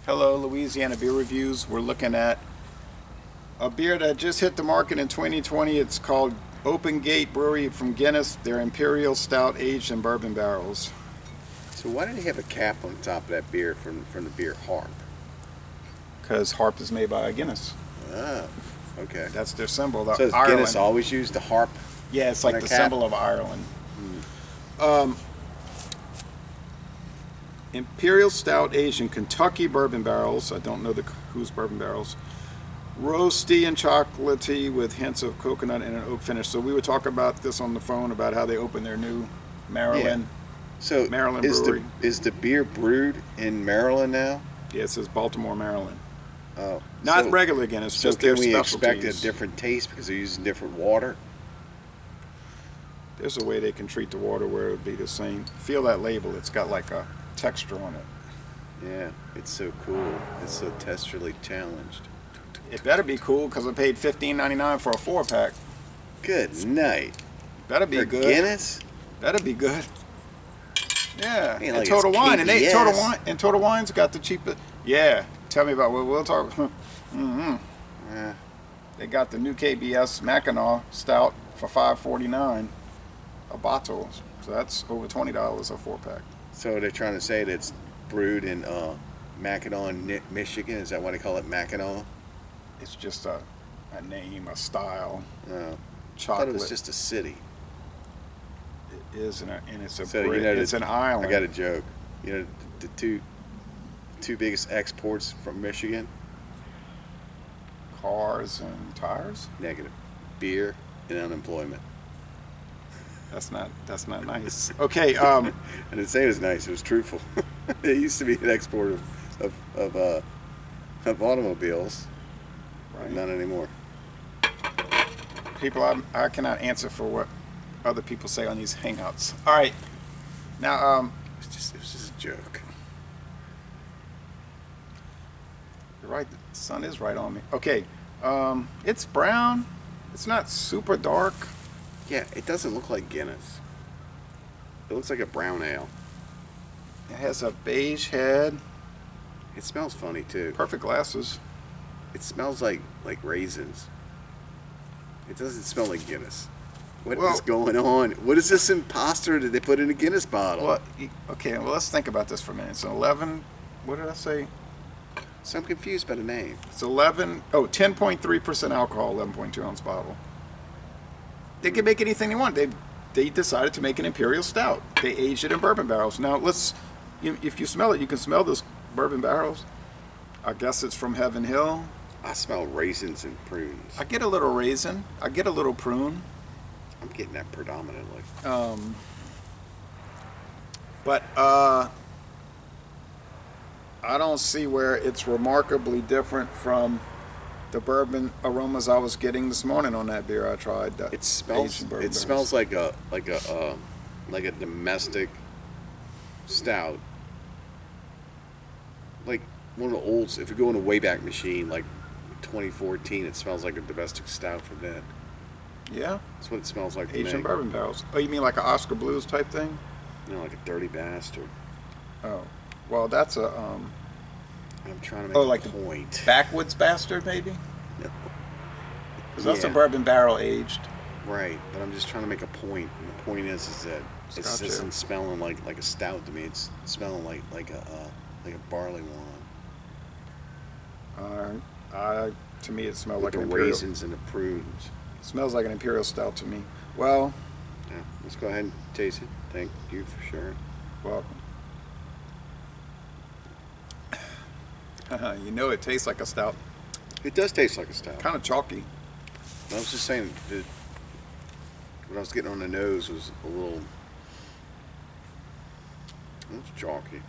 Hello, Louisiana Beer Reviews. We're looking at a beer that just hit the market in 2020. It's called Open Gate Brewery from Guinness. They're Imperial Stout aged in bourbon barrels. So why did he have a cap on top of that beer from the beer Harp? Because Harp is made by Guinness. Oh, okay. That's their symbol. So has Ireland. Guinness always used the Harp? Yeah, it's like the symbol of Ireland. Imperial Stout aged in Kentucky bourbon barrels. I don't know whose bourbon barrels. Roasty and chocolatey with hints of coconut and an oak finish. So we were talking about this on the phone about how they opened their new Maryland. Yeah. So Maryland brewery. Is the beer brewed in Maryland now? Yeah, it says Baltimore, Maryland. Oh, not regular Guinness. So just can their we expect specialties. a different taste because they're using different water? There's a way they can treat the water where it would be the same. Feel that label. It's got like a texture on it. Yeah, it's so cool. It's so texturally challenged. It better be cool because I paid $15.99 for a 4-pack. Good night. Better be for good. Guinness? Better be good. Yeah, I mean, and like Total Wine, and KBS. Total Wine's got the cheapest. Yeah, tell me about what we'll talk. Yeah. They got the new KBS Mackinac Stout for $5.49 a bottle, so that's over $20 a 4-pack. So they're trying to say that it's brewed in Mackinac, Michigan. Is that why they call it Mackinac? It's just a name, a style. I Chocolate. thought it was just a city. It is, and it's a So it's an island. I got a joke. You know, the two biggest exports from Michigan? Cars and tires. Negative. Beer and unemployment. That's not nice. Okay. I didn't say it was nice. It was truthful. It used to be an export of automobiles. Right. Not anymore. People, I cannot answer for what other people say on these hangouts. All right. Now, It was just a joke. you're right. The sun is right on me. Okay. It's brown. It's not super dark. Yeah, it doesn't look like Guinness. It looks like a brown ale. It has a beige head. It smells funny too. Perfect glasses. It smells like raisins. It doesn't smell like Guinness. What is going on? What is this imposter that they put in a Guinness bottle? Well, okay. Well, let's think about this for a minute. It's 11. What did I say? So I'm confused by the name. It's 10.3% alcohol, 11.2 ounce bottle. They can make anything they want. They decided to make an Imperial Stout. They aged it in bourbon barrels. Now if you smell it, you can smell those bourbon barrels. I guess it's from Heaven Hill. I smell raisins and prunes. I get a little raisin. I get a little prune. I'm getting that predominantly. But I don't see where it's remarkably different from the bourbon aromas I was getting this morning on that beer I tried. It smells. It smells like a domestic stout. Like one of the old. If you go in a Wayback Machine, like 2014, it smells like a domestic stout from then. Yeah, That's what it smells like to aged in me. bourbon barrels. Oh, you mean like an Oscar Blues type thing? You know, like a dirty bastard. Oh, well, that's a I'm trying to make like a point. backwoods bastard maybe. No. Because that's a Yeah. bourbon barrel aged. Right, but I'm just trying to make a point. And the point is that it Gotcha. isn't smelling like a stout to me. It's smelling like a barley wine. To me, it smells With like the an Imperial. raisins and the prunes. It smells like an Imperial Stout to me. Well, Yeah, let's go ahead and taste it. Thank you for sharing. welcome. You know it tastes like a stout. It does taste like a stout. Kind of chalky. I was just saying that what I was getting on the nose was a little. It's chalky.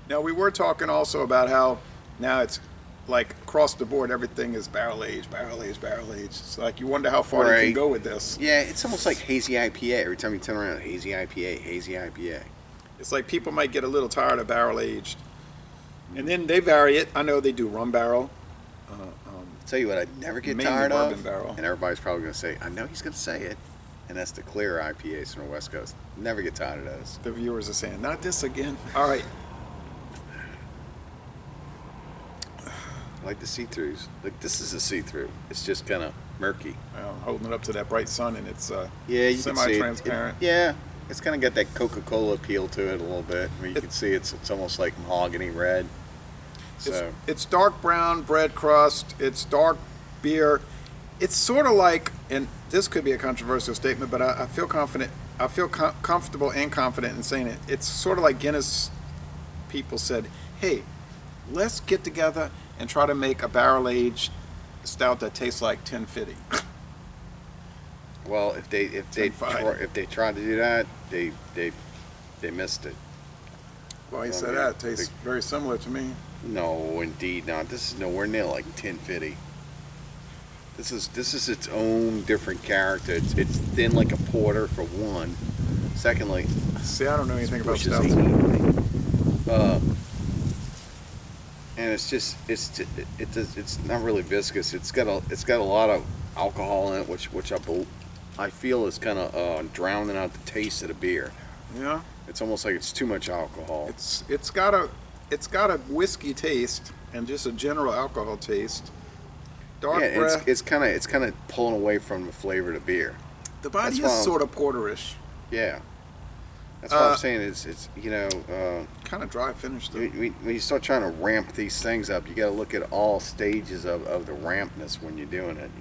Now, we were talking also about how now it's like across the board, everything is barrel aged, barrel aged, barrel aged. It's like you wonder how far they can go with this. Yeah, it's almost like hazy IPA. Every time you turn around, hazy IPA, hazy IPA. It's like people might get a little tired of barrel aged. And then they vary it. I know they do rum barrel. Tell you what, I'd never get Mainly tired bourbon of, barrel. and everybody's probably going to say, I know he's going to say it, and that's the clear IPAs from the West Coast. Never get tired of those. The viewers are saying, not this again. All right. I like the see-throughs. Like this is a see-through. It's just kind of murky. Holding it up to that bright sun, and it's Yeah, you can see it. semi-transparent. Yeah, it's kind of got that Coca-Cola appeal to it a little bit. I mean, you can see it's almost like mahogany red. So It's dark brown bread crust. It's dark beer. It's sort of like, and this could be a controversial statement, but I feel confident. I feel comfortable and confident in saying it. It's sort of like Guinness people said, "Hey, let's get together and try to make a barrel-aged stout that tastes like 1050." well, if they tried to do that, they missed it. Well, he Well, said yeah, that. It tastes very similar to me. No, indeed not. This is nowhere near like 1050. This is its own different character. It's thin like a porter for one. Secondly, See, I don't know anything about pushes stouts. 80. And it's not really viscous. It's got a lot of alcohol in it, which I feel is kind of drowning out the taste of the beer. Yeah, It's almost like it's too much alcohol. it's got a whiskey taste and just a general alcohol taste. Dark Yeah, breath. it's kind of pulling away from the flavor of the beer. The body that's why is sort of porterish, Yeah, that's what I'm saying. It's kind of dry finish though. when you start trying to ramp these things up, you got to look at all stages of the rampness when you're doing it.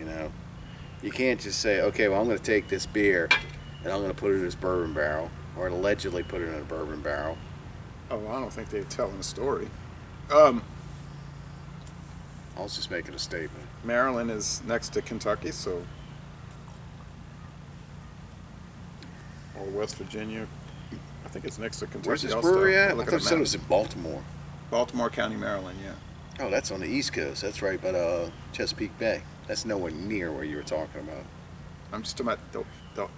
You can't just say, okay, well, I'm going to take this beer and I'm going to put it in this bourbon barrel, or allegedly put it in a bourbon barrel. Oh, I don't think they're telling a story. I was just making a statement. Maryland is next to Kentucky, so, or West Virginia. I think it's next to Kentucky. Where's this also. brewery at? I Look thought you the said it map. was in Baltimore. Baltimore County, Maryland. Yeah. Oh, that's on the East Coast. That's right, but Chesapeake Bay. That's nowhere near where you were talking about. I'm just talking about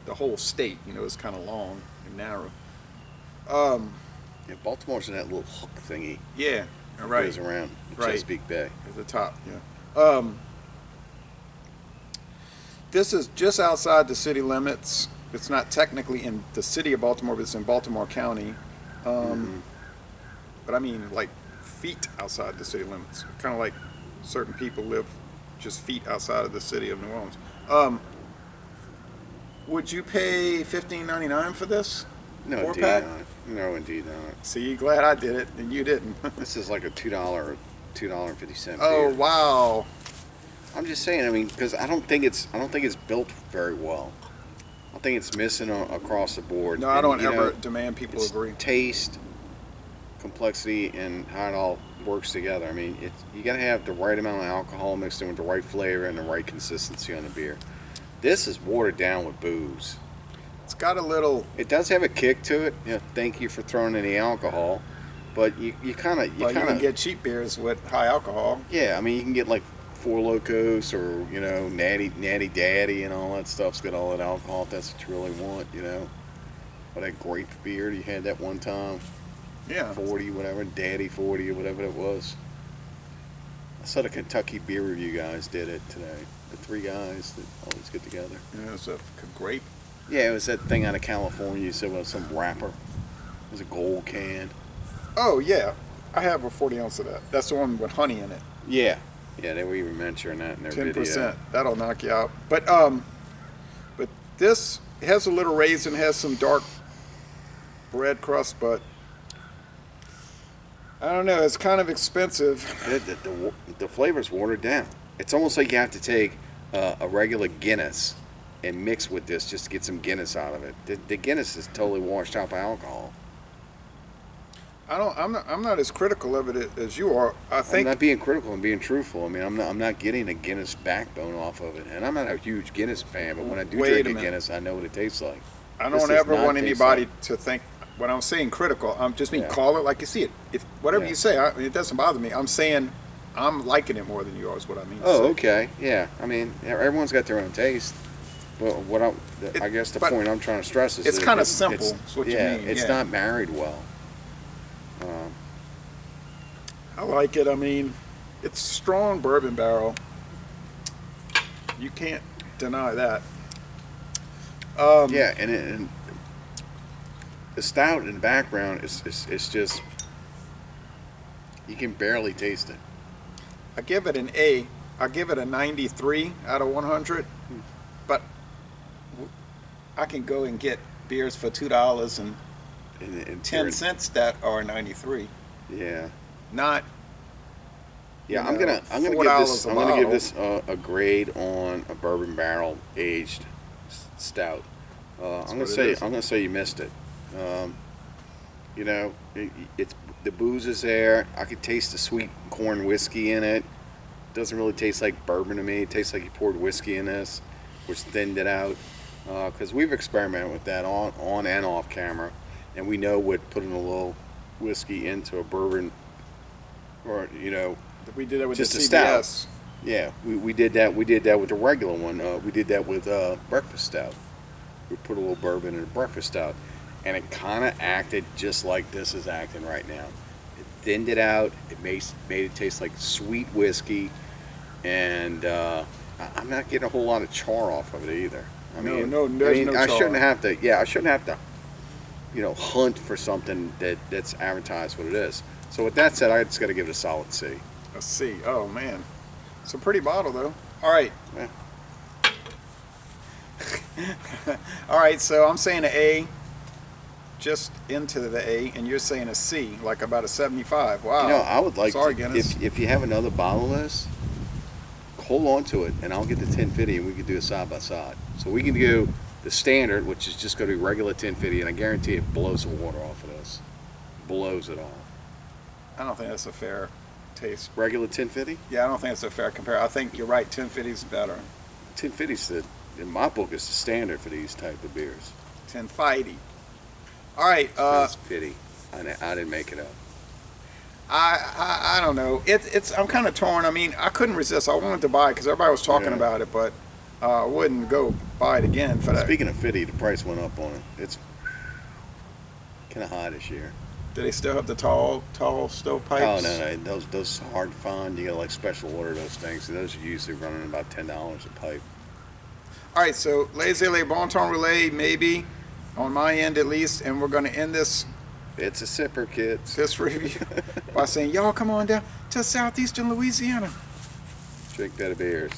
the whole state. It's kind of long and narrow. Yeah, Baltimore's in that little hook thingy. Yeah. That Right. goes around Right. Chesapeake Bay. At the top. Yeah. This is just outside the city limits. It's not technically in the city of Baltimore, but it's in Baltimore County. But I mean, like feet outside the city limits. Kind of like certain people live just feet outside of the city of New Orleans. Would you pay $15.99 for this? No, Four indeed pack? not. No, indeed not. See, glad I did it and you didn't. This is like a $2.50 Oh beer. wow! I'm just saying. I mean, because I don't think it's built very well. I think it's missing across the board. No, I And, don't you ever know, demand people it's agree. taste, complexity, and how it all works together. I mean, you got to have the right amount of alcohol mixed in with the right flavor and the right consistency on the beer. This is watered down with booze. It's got a little. It does have a kick to it. Thank you for throwing in the alcohol, but you kind of Well, you can get cheap beers with high alcohol. yeah. I mean, you can get like Four Locos or Natty Daddy and all that stuff's got all that alcohol. If that's what you really want, Or that grape beer you had that one time, Yeah. 40 whatever, Daddy 40 or whatever it was. I saw the Kentucky Beer Review guys did it today. The three guys that always get together. It's a grape. Yeah, it was that thing out of California. You said was some wrapper. It was a gold can. Oh yeah, I have a 40 ounce of that. That's the one with honey in it. Yeah, they were even mentioning that in their 10%. video. That'll knock you out. But this has a little raisin, has some dark bread crust, but I don't know. It's kind of expensive. The flavor's watered down. It's almost like you have to take a regular Guinness and mix with this just to get some Guinness out of it. The Guinness is totally washed out by alcohol. I'm not as critical of it as you are. I I'm think not being critical. I'm being truthful. I mean, I'm not getting a Guinness backbone off of it, and I'm not a huge Guinness fan. But when I do Wait drink a a minute. Guinness, I know what it tastes like. I This don't does ever not want taste anybody like- to think when I'm saying critical. I'm just mean Yeah. call it like you see it. If whatever Yeah. you say, it doesn't bother me. I'm saying I'm liking it more than you are. Is what I mean. to Oh, say. okay, yeah. I mean, everyone's got their own taste. But I guess the but point I'm trying to stress is it's that kinda simple, is what you yeah, mean, it's yeah. not married well. I like it. I mean, it's strong bourbon barrel. You can't deny that. Yeah, and the stout in the background is just you can barely taste it. I give it an A. I give it a 93 out of 100. But I can go and get beers for $2.10 that are 93. Yeah. Not. Yeah, You I'm know, gonna $4 give a this a grade on a bourbon barrel aged stout. I'm gonna say you missed it. You know, it's the booze is there. I could taste the sweet corn whiskey in it. Doesn't really taste like bourbon to me. It tastes like you poured whiskey in this, which thinned it out. Because we've experimented with that on and off camera, and we know what putting a little whiskey into a bourbon, or We did it with just the a stout. CBS. Yeah, we did that. We did that with the regular one. We did that with breakfast stout. We put a little bourbon in a breakfast stout, and it kind of acted just like this is acting right now. It thinned it out. It made it taste like sweet whiskey, and I'm not getting a whole lot of char off of it either. There's no I char. shouldn't have to. Yeah, I shouldn't have to. Hunt for something that's advertised what it is. So with that said, I just got to give it a solid C. A C. Oh man, it's a pretty bottle though. All right. Yeah. All right. So I'm saying an A, just into the A, and you're saying a C, like about a 75. Wow. I would like Sorry, to, Guinness. if you have another bottle of this, hold on to it, and I'll get the 1050, and we can do a side by side. So we can do the standard, which is just going to be regular 1050, and I guarantee it blows the water off of this. Blows it off. I don't think that's a fair taste. Regular 1050? Yeah, I don't think it's a fair comparison. I think you're right. 1050 is better. 1050 in my book is the standard for these type of beers. 1050. All right. It's 50. I didn't make it up. I don't know. It's I'm kind of torn. I mean, I couldn't resist. I wanted to buy it because everybody was talking Yeah. about it, but I wouldn't go buy it again for that. Speaking of 50, the price went up on it. It's kind of high this year. Do they still have the tall stovepipes? Oh no, those are hard to find. You got to like special order those things, and those are usually running about $10 a pipe. All right, so Les Les Bon Ton Relais, maybe on my end at least, and we're going to end this It's a sipper, kids. review by saying, y'all come on down to southeastern Louisiana. Drink better beers.